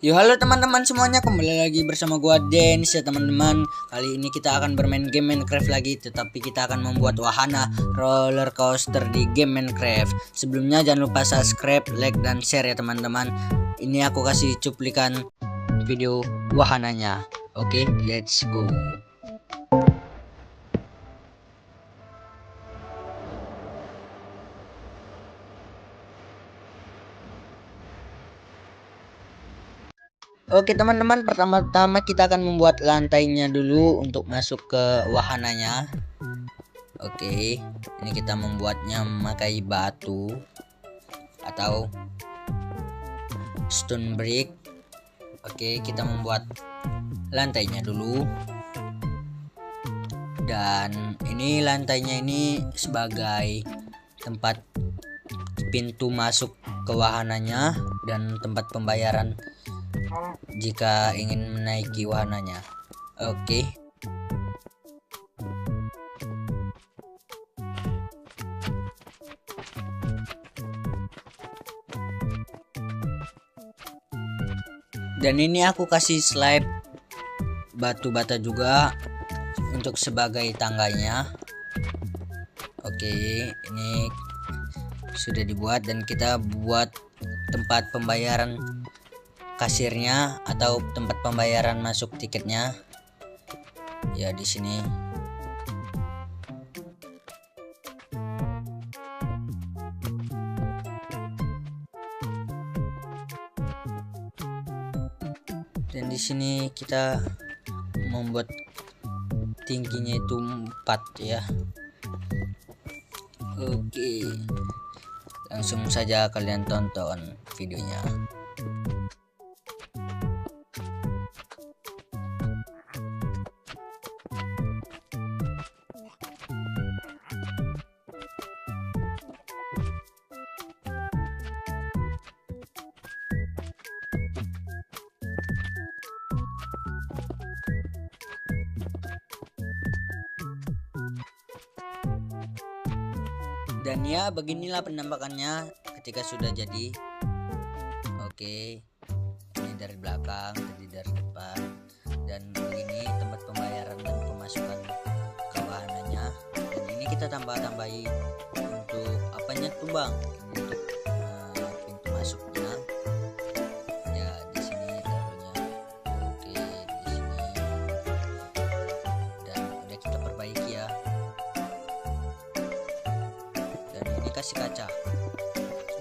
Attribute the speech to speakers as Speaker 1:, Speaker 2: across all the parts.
Speaker 1: Yo, halo teman-teman semuanya, kembali lagi bersama gua Dens ya teman-teman. Kali ini kita akan bermain game Minecraft lagi, tetapi kita akan membuat wahana roller coaster di game Minecraft. Sebelumnya jangan lupa subscribe, like dan share ya teman-teman. Ini aku kasih cuplikan video wahananya. Oke, let's go. Oke teman-teman, pertama-tama kita akan membuat lantainya dulu untuk masuk ke wahananya. Oke, ini kita membuatnya memakai batu atau stone brick. Oke, kita membuat lantainya dulu. Dan ini lantainya ini sebagai tempat pintu masuk ke wahananya dan tempat pembayaran jika ingin menaiki wahananya. Oke. Dan ini aku kasih slab batu bata juga untuk sebagai tangganya. Oke, ini sudah dibuat dan kita buat tempat pembayaran kasirnya atau tempat pembayaran masuk tiketnya ya di sini. Dan di sini kita membuat tingginya itu 4 ya. Oke, langsung saja kalian tonton videonya. Dan ya, beginilah penampakannya ketika sudah jadi. Oke, ini dari belakang, jadi dari depan, dan ini tempat pembayaran dan pemasukan ke wahananya. Dan ini kita tambah-tambahi untuk apanya tuh bang, untuk pintu masuknya ya di sini taruhnya. Oke, di sini, dan udah kita perbaiki ya. Kasih kaca.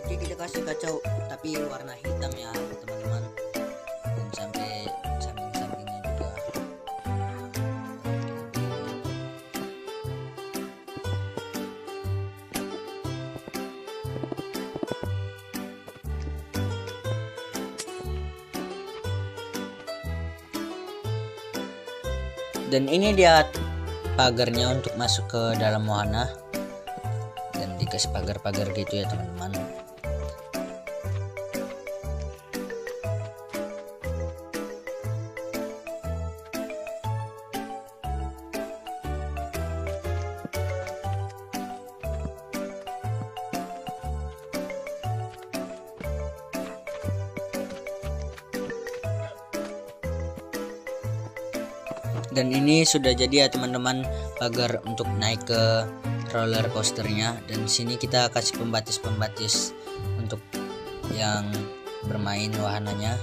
Speaker 1: Oke, kita kasih kaca tapi warna hitam ya teman-teman, dan sampai samping-sampingnya juga. Dan ini dia pagarnya untuk masuk ke dalam wahana, dan dikasih pagar-pagar gitu ya teman-teman. Dan ini sudah jadi ya teman-teman, pagar untuk naik ke roller coasternya. Dan sini kita kasih pembatis-pembatis untuk yang bermain wahananya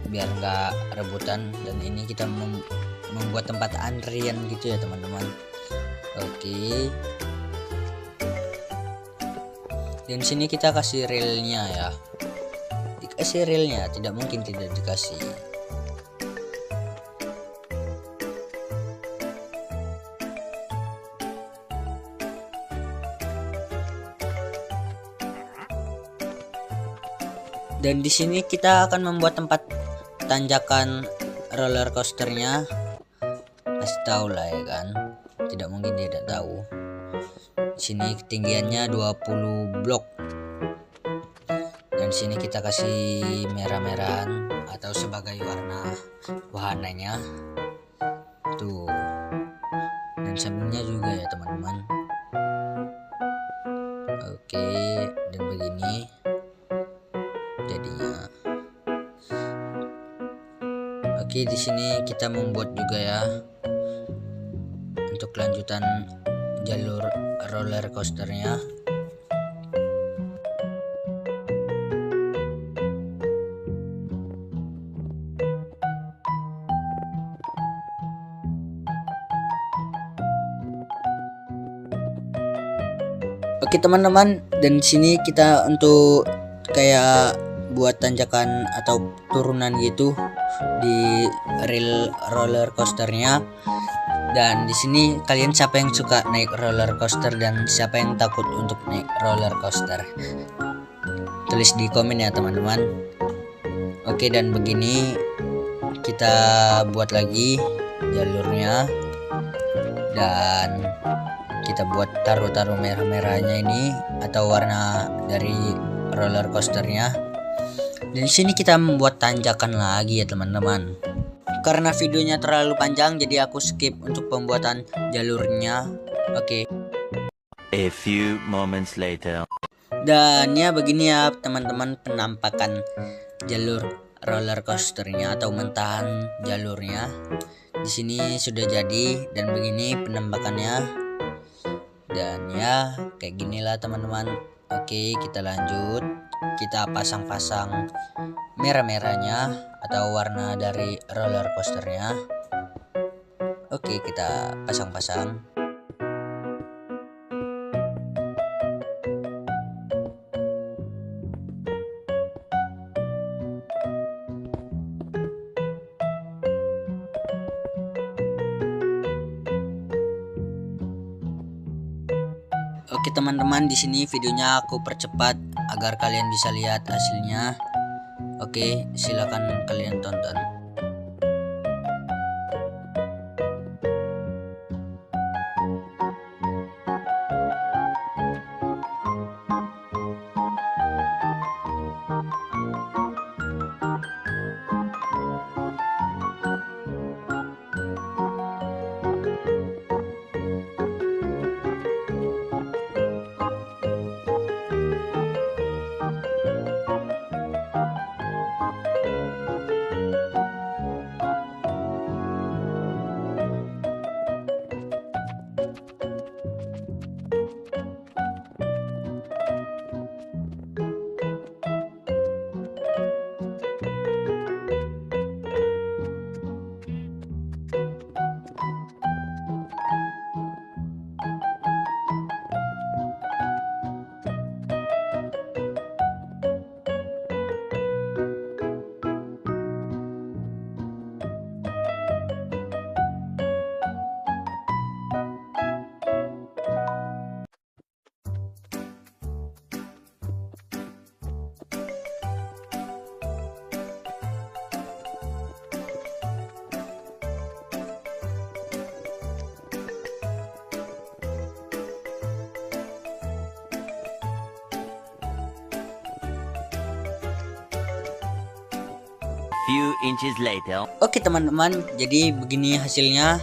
Speaker 1: biar nggak rebutan. Dan ini kita membuat tempat antrian gitu ya teman-teman. Oke, dan sini kita kasih railnya ya, dikasih railnya, tidak mungkin tidak dikasih. Dan di sini kita akan membuat tempat tanjakan roller coasternya. Kasih tahu lah ya kan, tidak mungkin dia tidak tahu. Di sini ketinggiannya 20 blok. Dan sini kita kasih merah-merahan atau sebagai warna wahananya. Tuh. Dan sampingnya juga ya teman-teman. Oke, dan begini jadinya. Oke, di sini kita membuat juga ya untuk kelanjutan jalur roller coasternya. Oke teman-teman, dan di sini kita untuk kayak buat tanjakan atau turunan gitu di rel roller coasternya. Dan di sini kalian siapa yang suka naik roller coaster dan siapa yang takut untuk naik roller coaster? Tulis di komen ya teman-teman. Oke, dan begini kita buat lagi jalurnya dan kita buat taruh-taruh merah-merahnya ini atau warna dari roller coasternya. Dan di sini kita membuat tanjakan lagi ya teman-teman. Karena videonya terlalu panjang jadi aku skip untuk pembuatan jalurnya. Oke.
Speaker 2: A few moments later.
Speaker 1: Dan ya begini ya teman-teman penampakan jalur roller coasternya atau mentahan jalurnya. Di sini sudah jadi dan begini penampakannya. Dan ya kayak ginilah teman-teman. Oke, kita lanjut. Kita pasang-pasang merah-merahnya atau warna dari roller coasternya. Oke, kita pasang-pasang. Oke teman-teman, di sini videonya aku percepat agar kalian bisa lihat hasilnya. Oke, silakan kalian tonton.
Speaker 2: Few inches later.
Speaker 1: Oke teman-teman, jadi begini hasilnya.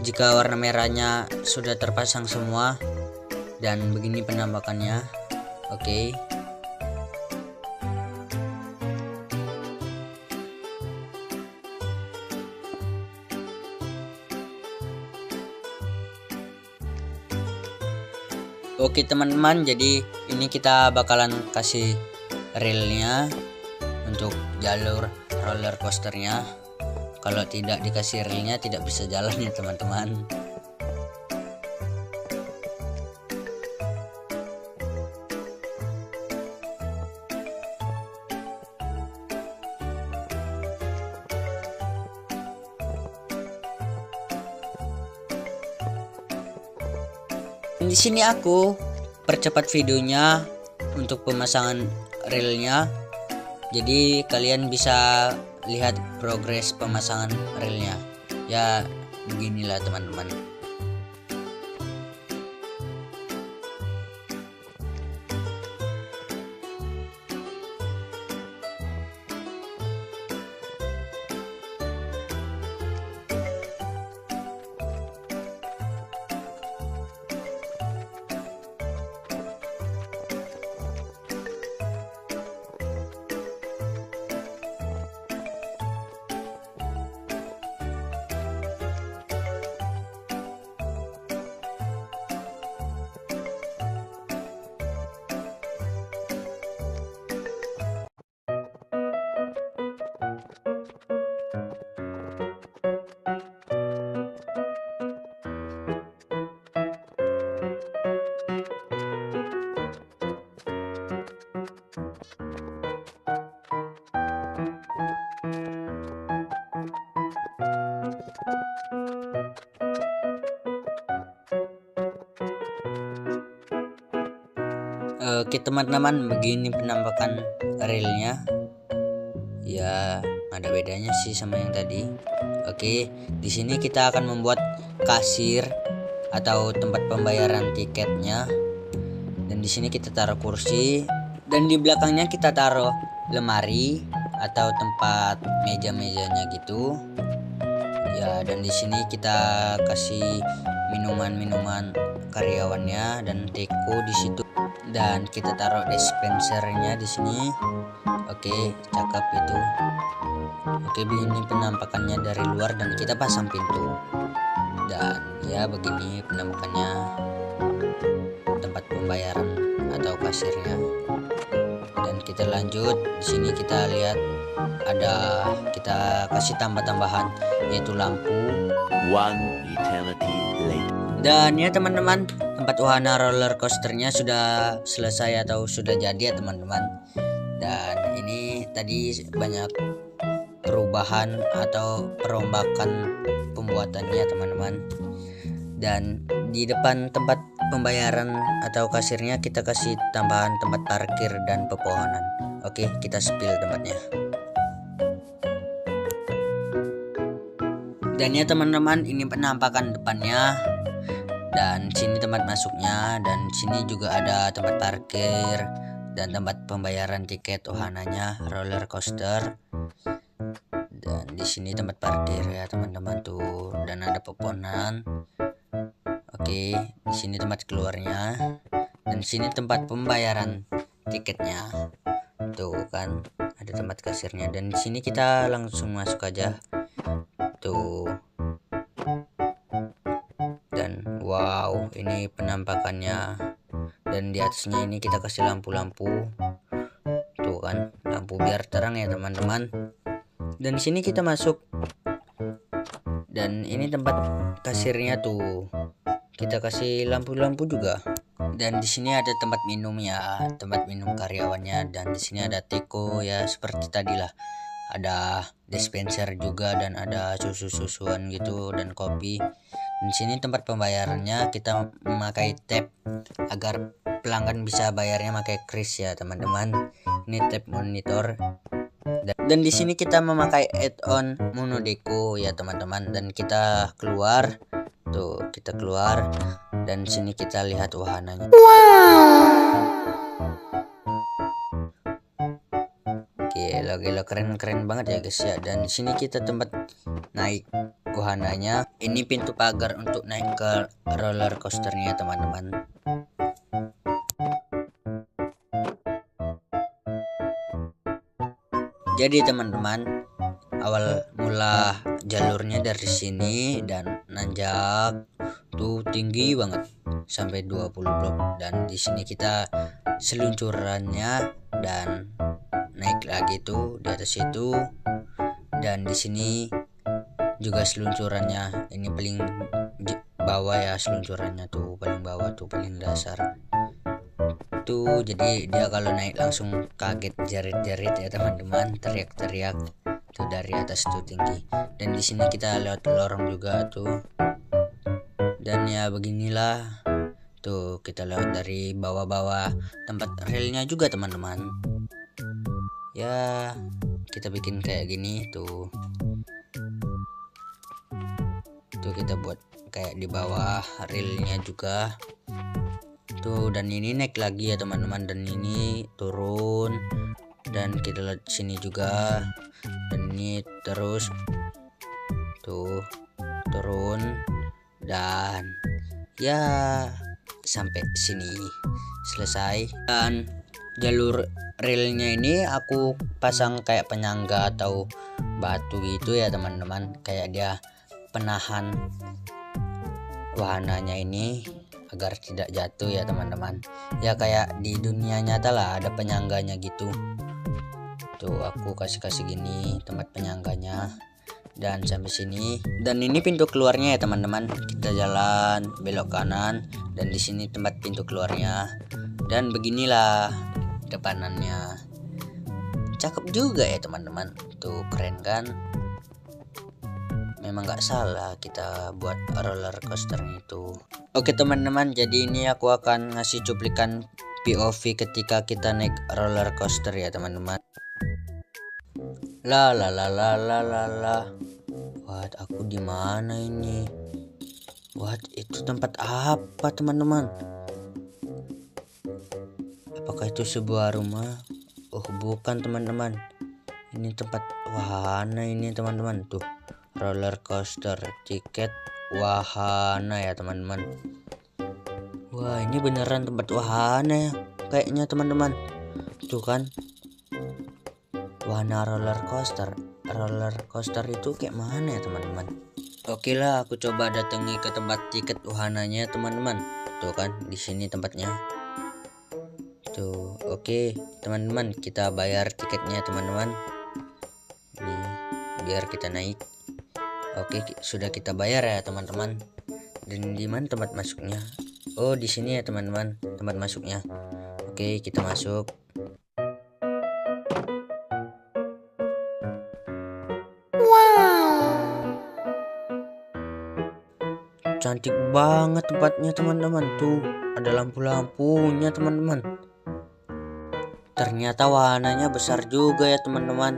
Speaker 1: Jika warna merahnya sudah terpasang semua dan begini penampakannya. Oke. Oke teman-teman, jadi ini kita bakalan kasih relnya untuk jalur roller coasternya. Kalau tidak dikasih relnya tidak bisa jalan ya teman-teman. Di sini aku percepat videonya untuk pemasangan relnya. Jadi kalian bisa lihat progres pemasangan relnya. Ya beginilah teman-teman. Oke teman-teman, begini penampakan relnya. Ya, ada bedanya sih sama yang tadi. Oke, di sini kita akan membuat kasir atau tempat pembayaran tiketnya. Dan di sini kita taruh kursi, dan di belakangnya kita taruh lemari atau tempat meja-mejanya gitu. Ya, dan di sini kita kasih minuman-minuman karyawannya dan teko di situ. Dan kita taruh dispensernya di sini. Oke, cakep itu. Oke, ini penampakannya dari luar dan kita pasang pintu. Dan ya begini penampakannya tempat pembayaran atau kasirnya. Dan kita lanjut, di sini kita lihat kita kasih tambah-tambahan yaitu lampu.
Speaker 2: One eternity later.
Speaker 1: Dan ya teman-teman, tempat wahana roller coasternya sudah selesai atau sudah jadi ya teman-teman. Dan ini tadi banyak perubahan atau perombakan pembuatannya teman-teman. Dan di depan tempat pembayaran atau kasirnya kita kasih tambahan tempat parkir dan pepohonan. Oke, kita spill tempatnya. Dan ya teman-teman, ini penampakan depannya. Dan sini tempat masuknya, dan sini juga ada tempat parkir dan tempat pembayaran tiket wahananya roller coaster. Dan di sini tempat parkir ya teman-teman tuh, dan ada pepohonan. Oke, di sini tempat keluarnya, dan di sini tempat pembayaran tiketnya. Tuh kan, ada tempat kasirnya, dan di sini kita langsung masuk aja. Tuh. Dan wow, ini penampakannya. Dan di atasnya ini kita kasih lampu-lampu. Tuh kan, lampu biar terang ya teman-teman. Dan di sini kita masuk. Dan ini tempat kasirnya tuh. Kita kasih lampu-lampu juga. Dan di sini ada tempat minum ya, tempat minum karyawannya. Dan di sini ada teko ya, seperti tadi lah. Ada dispenser juga, dan ada susu-susuan gitu dan kopi. Di sini tempat pembayarannya, kita memakai tap agar pelanggan bisa bayarnya pakai kris ya teman-teman. Ini tap monitor. Dan di sini kita memakai add-on Monodeco ya teman-teman. Dan kita keluar. Tuh, kita keluar, dan sini kita lihat wahananya. Gila keren banget ya guys ya. Dan di sini kita tempat naik wahananya. Ini pintu pagar untuk naik ke roller coasternya teman-teman. Jadi teman-teman, awal mula jalurnya dari sini dan nanjak tuh tinggi banget sampai 20 blok. Dan di sini kita seluncurannya dan naik lagi tuh di atas itu. Dan di sini juga seluncurannya, ini paling bawah ya seluncurannya tuh, paling bawah tuh, paling dasar tuh. Jadi dia kalau naik langsung kaget, jerit-jerit ya teman-teman, teriak-teriak tuh dari atas tuh tinggi. Dan di sini kita lewat lorong juga tuh. Dan ya beginilah tuh, kita lewat dari bawah-bawah tempat relnya juga teman-teman. Ya, kita bikin kayak gini tuh. Tuh kita buat kayak di bawah relnya juga. Tuh, dan ini naik lagi ya teman-teman, dan ini turun. Dan kita lihat sini juga. Dan ini terus tuh turun, dan ya sampai sini selesai. Dan jalur relnya ini aku pasang kayak penyangga atau batu gitu ya teman-teman, kayak dia penahan wahananya ini agar tidak jatuh ya teman-teman. Ya kayak di dunia nyata lah, ada penyangganya gitu. Tuh aku kasih gini tempat penyangganya. Dan sampai sini, dan ini pintu keluarnya ya teman-teman. Kita jalan belok kanan, dan di sini tempat pintu keluarnya. Dan beginilah depanannya. Cakep juga ya teman-teman. Tuh keren kan? Memang nggak salah kita buat roller coaster itu. Oke teman-teman, jadi ini aku akan ngasih cuplikan POV ketika kita naik roller coaster ya teman-teman. La la la la la la la. What, aku di mana ini? What, itu tempat apa teman-teman? Apakah itu sebuah rumah? Oh bukan teman-teman, ini tempat wahana ini teman-teman. Tuh, roller coaster, tiket wahana ya teman-teman. Wah, ini beneran tempat wahana ya kayaknya teman-teman. Tuh kan, wahana roller coaster. Roller coaster itu kayak mana ya teman-teman? Oke lah, aku coba datangi ke tempat tiket wahananya teman-teman. Tuh kan, di sini tempatnya. Tuh, oke teman-teman, kita bayar tiketnya teman-teman. Nih, biar kita naik. Oke, sudah kita bayar ya teman-teman. Dan di mana tempat masuknya? Oh, di sini ya teman-teman, tempat masuknya. Oke, kita masuk. Cantik banget tempatnya teman-teman. Tuh, ada lampu-lampunya teman-teman. Ternyata wahananya besar juga ya teman-teman.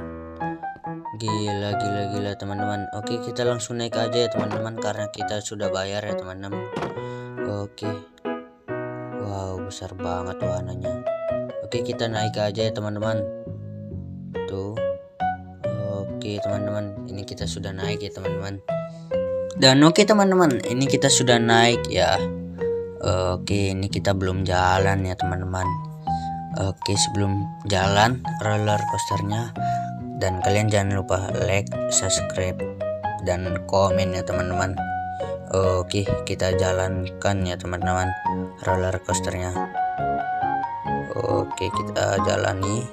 Speaker 1: Gila teman-teman. Oke, kita langsung naik aja ya teman-teman, karena kita sudah bayar ya teman-teman. Oke. Wow, besar banget wahananya. Oke, kita naik aja ya teman-teman. Tuh. Oke teman-teman, ini kita sudah naik ya teman-teman. Dan oke teman-teman, ini kita sudah naik ya. Oke, ini kita belum jalan ya teman-teman. Oke, sebelum jalan roller coasternya, dan kalian jangan lupa like, subscribe, dan komen ya teman-teman. Oke, kita jalankan ya teman-teman roller coasternya. Oke, kita jalani.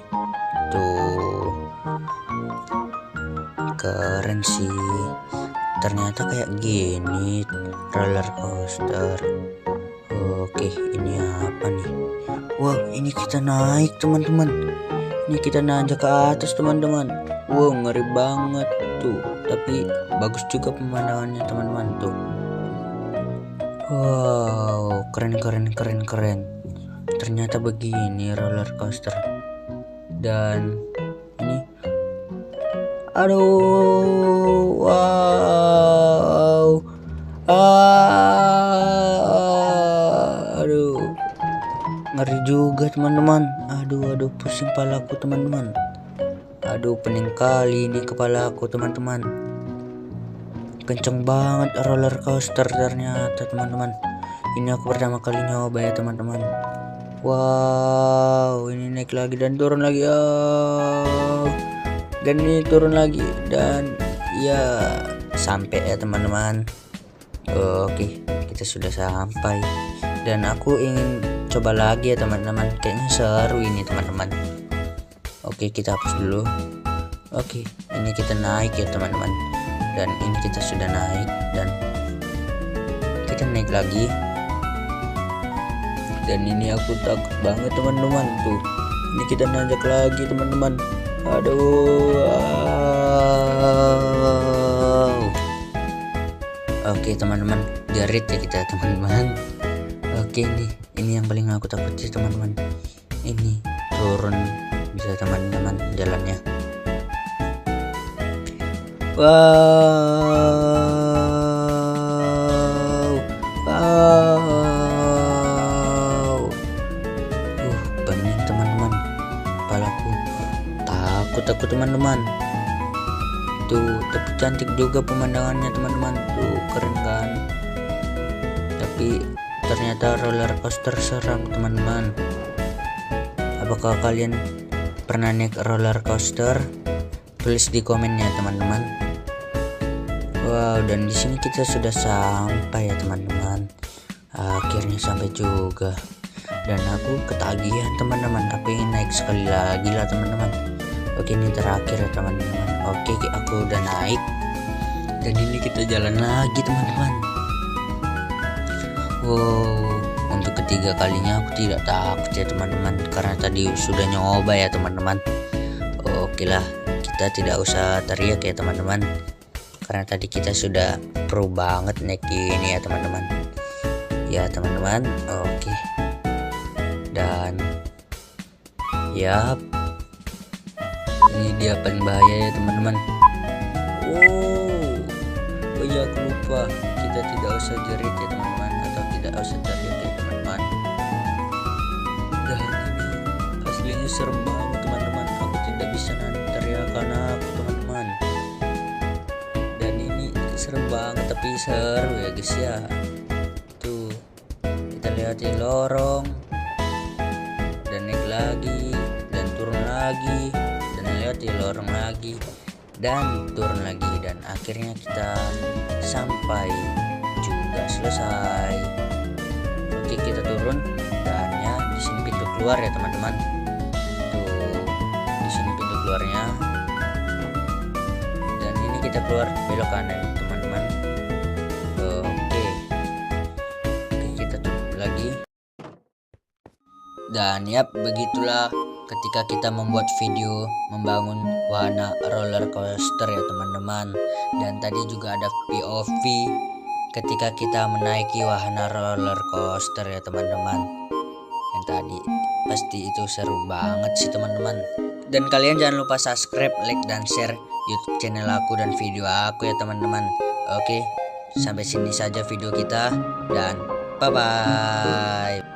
Speaker 1: Tuh, keren sih. Ternyata kayak gini roller coaster. Oke, ini apa nih? Wow, ini kita naik teman-teman. Ini kita nanjak ke atas teman-teman. Wow, ngeri banget tuh. Tapi bagus juga pemandangannya teman-teman tuh. Wow, keren. Ternyata begini roller coaster. Dan ini, aduh, wow, aduh, ngeri juga teman-teman. Aduh, pusing kepalaku teman-teman. Aduh, pening kali ini kepalaku teman-teman. Kenceng banget roller coaster ternyata teman-teman. Ini aku pertama kali nyoba ya teman-teman. Wow, ini naik lagi dan turun lagi. Oh, dan ini turun lagi. Dan ya, sampai ya teman-teman. Oke, kita sudah sampai. Dan aku ingin coba lagi ya teman-teman. Kayaknya seru ini teman-teman. Oke, kita hapus dulu. Oke, ini kita naik ya teman-teman. Dan ini kita sudah naik. Dan kita naik lagi. Dan ini aku takut banget teman-teman. Tuh, ini kita nanjak lagi teman-teman. Aduh, wow. Oke teman-teman, jerit ya kita teman-teman. Oke, ini yang paling aku takut sih teman-teman. Ini turun bisa teman-teman jalannya. Wow. Pening teman-teman. Kepalaku takut teman-teman. Tuh, tapi cantik juga pemandangannya teman-teman. Tuh, keren kan? Tapi ternyata roller coaster seram teman-teman. Apakah kalian pernah naik roller coaster? Tulis di komennya teman-teman. Wow, dan di sini kita sudah sampai ya teman-teman. Akhirnya sampai juga. Dan aku ketagihan teman-teman. Aku ingin naik sekali lagi lah teman-teman. Oke, ini terakhir ya teman-teman. Oke, aku udah naik. Dan ini kita jalan lagi teman-teman. Wow, untuk ketiga kalinya aku tidak takut ya teman-teman, karena tadi sudah nyoba ya teman-teman. Oke lah, kita tidak usah teriak ya teman-teman, karena tadi kita sudah pro banget naik ini ya teman-teman. Ya teman-teman, oke. Dan yap, ini dia paling bahaya ya teman-teman. Oh iya, aku lupa, kita tidak usah jerit ya teman-teman, atau tidak usah teriak ya teman-teman. Dan ini aslinya serem banget teman-teman, aku tidak bisa nahan teriakan aku teman-teman. Dan ini serem banget, tapi seru ya guys ya. Tuh, kita lihat di lorong, dan naik lagi, dan turun lagi, dan lihat di lorong lagi, dan turun lagi, dan akhirnya kita sampai juga selesai. Oke, kita turun, dan ya di sini pintu keluar ya teman-teman. Tuh, di sini pintu keluarnya, dan ini kita keluar belok kanan teman-teman. Oke, kita tutup lagi. Dan yap, begitulah ketika kita membuat video membangun wahana roller coaster ya teman-teman. Dan tadi juga ada POV ketika kita menaiki wahana roller coaster ya teman-teman. Yang tadi pasti itu seru banget sih teman-teman. Dan kalian jangan lupa subscribe, like, dan share YouTube channel aku dan video aku ya teman-teman. Oke, sampai sini saja video kita, dan bye bye.